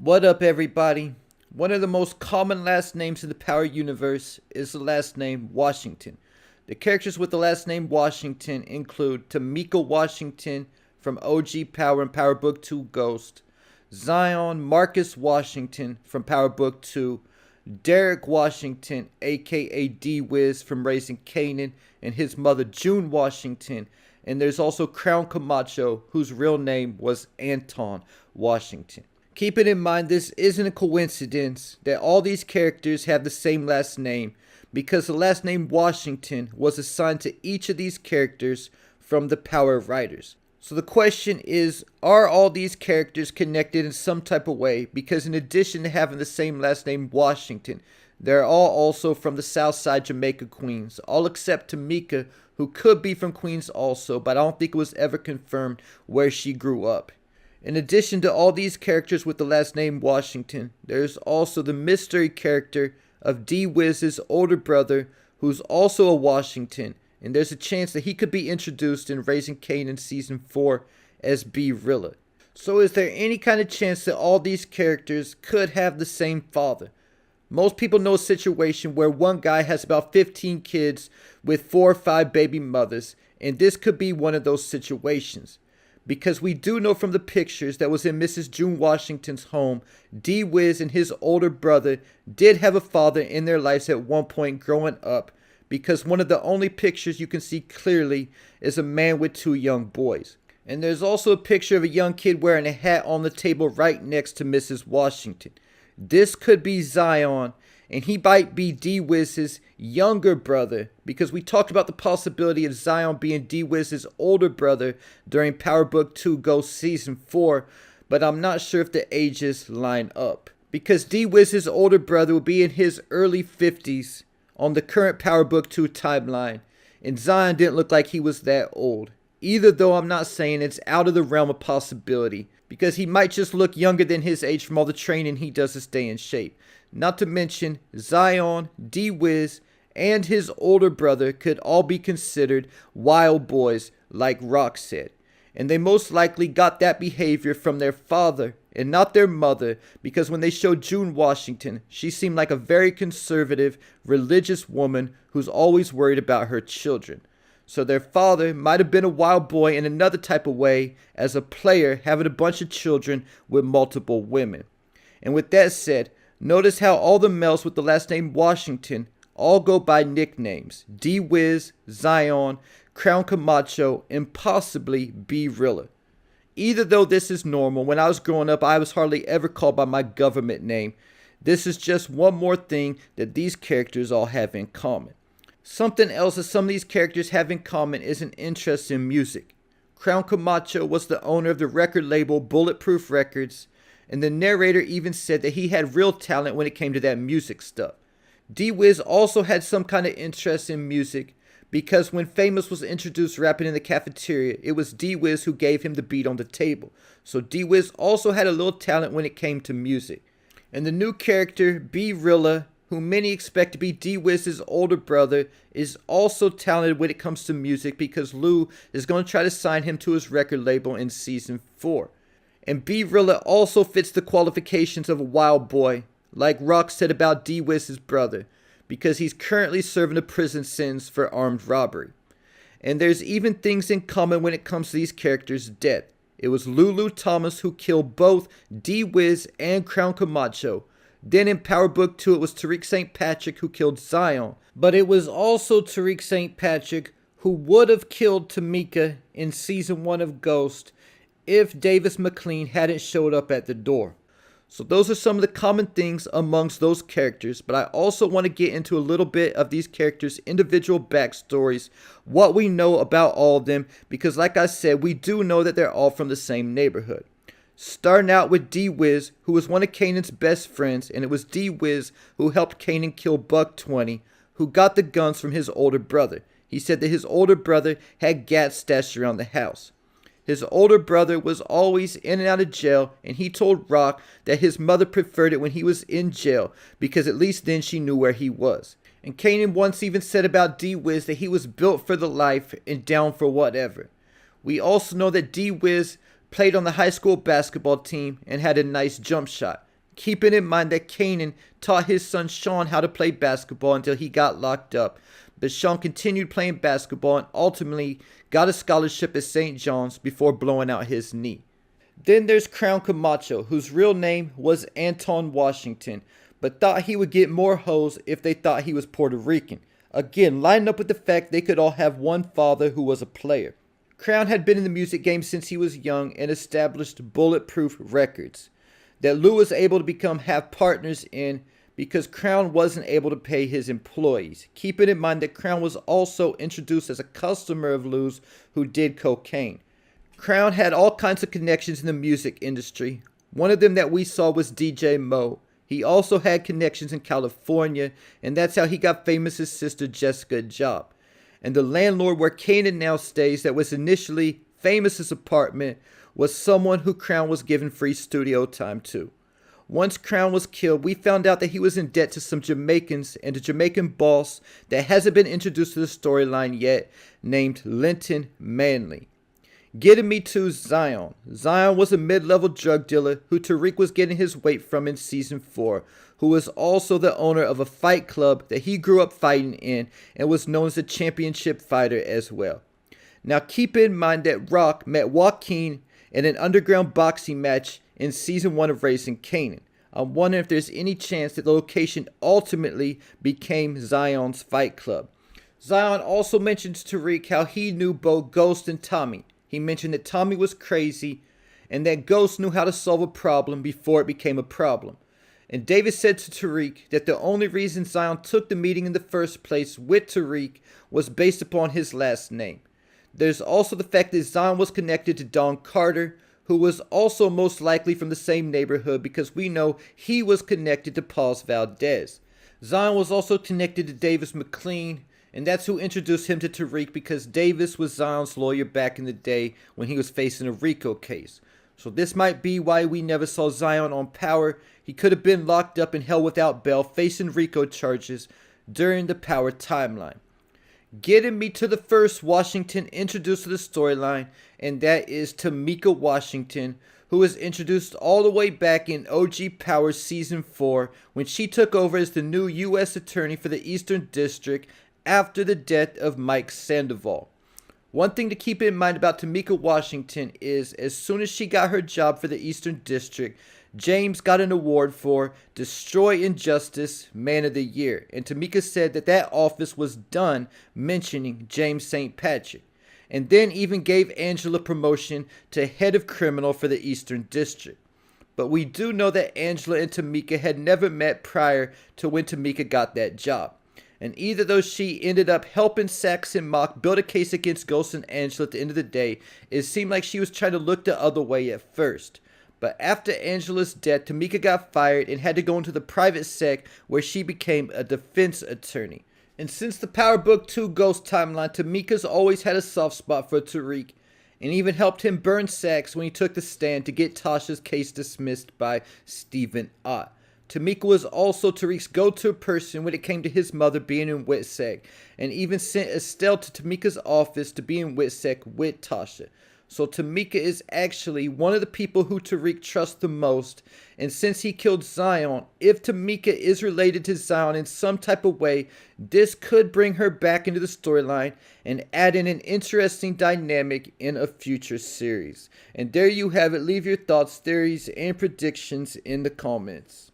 What up, everybody? One of the most common last names in the Power universe is the last name Washington. The characters with the last name Washington include Tamika Washington from OG Power and Power Book 2 Ghost, Zion Marcus Washington from Power Book 2, Derek Washington, aka D-Wiz from Raising Kanan, and his mother June Washington, and there's also Crown Camacho, whose real name was Anton Washington. Keeping in mind, this isn't a coincidence that all these characters have the same last name, because the last name Washington was assigned to each of these characters from the Power writers. So the question is, are all these characters connected in some type of way? Because in addition to having the same last name Washington, they're all also from the Southside Jamaica Queens, all except Tamika, who could be from Queens also, but I don't think it was ever confirmed where she grew up. In addition to all these characters with the last name Washington, there's also the mystery character of D-Wiz's older brother, who's also a Washington, and there's a chance that he could be introduced in Raising Kanan Season 4 as B. Rilla. So is there any kind of chance that all these characters could have the same father? Most people know a situation where one guy has about 15 kids with 4 or 5 baby mothers, and this could be one of those situations. Because we do know from the pictures that was in Mrs. June Washington's home, D-Wiz and his older brother did have a father in their lives at one point growing up, because one of the only pictures you can see clearly is a man with 2 young boys. And there's also a picture of a young kid wearing a hat on the table right next to Mrs. Washington. This could be Zion, and he might be D-Wiz's younger brother, because we talked about the possibility of Zion being D-Wiz's older brother during Power Book 2 Ghost Season 4, but I'm not sure if the ages line up. Because D-Wiz's older brother will be in his early 50s on the current Power Book 2 timeline, and Zion didn't look like he was that old. Either though, I'm not saying it's out of the realm of possibility, because he might just look younger than his age from all the training he does to stay in shape. Not to mention, Zion, D-Wiz, and his older brother could all be considered wild boys, like Rock said. And they most likely got that behavior from their father and not their mother, because when they showed June Washington, she seemed like a very conservative, religious woman who's always worried about her children. So their father might have been a wild boy in another type of way, as a player having a bunch of children with multiple women. And with that said, notice how all the males with the last name Washington all go by nicknames: D-Wiz, Zion, Crown Camacho, and possibly B. Rilla. Either though this is normal, when I was growing up I was hardly ever called by my government name. This is just one more thing that these characters all have in common. Something else that some of these characters have in common is an interest in music. Crown Camacho was the owner of the record label Bulletproof Records, and the narrator even said that he had real talent when it came to that music stuff. D-Wiz also had some kind of interest in music, because when Famous was introduced rapping in the cafeteria, it was D-Wiz who gave him the beat on the table. So D-Wiz also had a little talent when it came to music. And the new character, B. Rilla, who many expect to be D-Wiz's older brother, is also talented when it comes to music, because Lou is going to try to sign him to his record label in Season 4. And B. Rilla also fits the qualifications of a wild boy, like Rock said about D-Wiz's brother, because he's currently serving a prison sentence for armed robbery. And there's even things in common when it comes to these characters' death. It was Lulu Thomas who killed both D-Wiz and Crown Camacho. Then in Power Book 2 it was Tariq St. Patrick who killed Zion. But it was also Tariq St. Patrick who would have killed Tamika in Season 1 of Ghost if Davis McLean hadn't showed up at the door. So those are some of the common things amongst those characters, but I also want to get into a little bit of these characters' individual backstories, what we know about all of them, because like I said, we do know that they're all from the same neighborhood. Starting out with D-Wiz, who was one of Kanan's best friends, and it was D-Wiz who helped Kanan kill Buck 20, who got the guns from his older brother. He said that his older brother had gats stashed around the house. His older brother was always in and out of jail, and he told Rock that his mother preferred it when he was in jail, because at least then she knew where he was. And Kanan once even said about D-Wiz that he was built for the life and down for whatever. We also know that D-Wiz played on the high school basketball team and had a nice jump shot. keeping in mind that Kanan taught his son Sean how to play basketball until he got locked up. But Sean continued playing basketball and ultimately got a scholarship at St. John's before blowing out his knee. Then there's Crown Camacho, whose real name was Anton Washington, but thought he would get more hoes if they thought he was Puerto Rican. Again, lining up with the fact they could all have one father who was a player. Crown had been in the music game since he was young and established Bulletproof Records, that Lou was able to become half partners in because Crown wasn't able to pay his employees. Keeping in mind that Crown was also introduced as a customer of Lou's who did cocaine. Crown had all kinds of connections in the music industry. One of them that we saw was DJ Mo. He also had connections in California, and that's how he got famous' sister Jessica a job. And the landlord where Kanan now stays, that was initially Famous's apartment, was someone who Crown was given free studio time to. Once Crown was killed, we found out that he was in debt to some Jamaicans and a Jamaican boss that hasn't been introduced to the storyline yet, named Linton Manley. Getting me to Zion. Zion was a mid-level drug dealer who Tariq was getting his weight from in Season 4, who was also the owner of a fight club that he grew up fighting in and was known as a championship fighter as well. Now keep in mind that Rock met Joaquin in an underground boxing match in Season 1 of Raising Kanan. I'm wondering if there's any chance that the location ultimately became Zion's fight club. Zion also mentions to Tariq how he knew both Ghost and Tommy. He mentioned that Tommy was crazy and that Ghost knew how to solve a problem before it became a problem. And Davis said to Tariq that the only reason Zion took the meeting in the first place with Tariq was based upon his last name. There's also the fact that Zion was connected to Don Carter, who was also most likely from the same neighborhood because we know he was connected to Paz Valdez. Zion was also connected to Davis McLean, and that's who introduced him to Tariq because Davis was Zion's lawyer back in the day when he was facing a RICO case. So this might be why we never saw Zion on Power. He could have been locked up in hell without bail facing RICO charges during the Power timeline. Getting me to the first Washington introduced to the storyline, and that is Tamika Washington, who was introduced all the way back in OG Power Season 4 when she took over as the new U.S. Attorney for the Eastern District after the death of Mike Sandoval. One thing to keep in mind about Tamika Washington is as soon as she got her job for the Eastern District, James got an award for Destroy Injustice Man of the Year, and Tamika said that that office was done mentioning James St. Patrick, and then even gave Angela promotion to Head of Criminal for the Eastern District. But we do know that Angela and Tamika had never met prior to when Tamika got that job. And either though she ended up helping Sax and Mock build a case against Ghost and Angela at the end of the day, it seemed like she was trying to look the other way at first. But after Angela's death, Tamika got fired and had to go into the private sec where she became a defense attorney. And since the Power Book 2 Ghost timeline, Tamika's always had a soft spot for Tariq and even helped him burn Sax when he took the stand to get Tasha's case dismissed by Stephen Ott. Tamika was also Tariq's go-to person when it came to his mother being in WITSEC, and even sent Estelle to Tamika's office to be in WITSEC with Tasha. So Tamika is actually one of the people who Tariq trusts the most, and since he killed Zion, if Tamika is related to Zion in some type of way, this could bring her back into the storyline and add in an interesting dynamic in a future series. And there you have it. Leave your thoughts, theories, and predictions in the comments.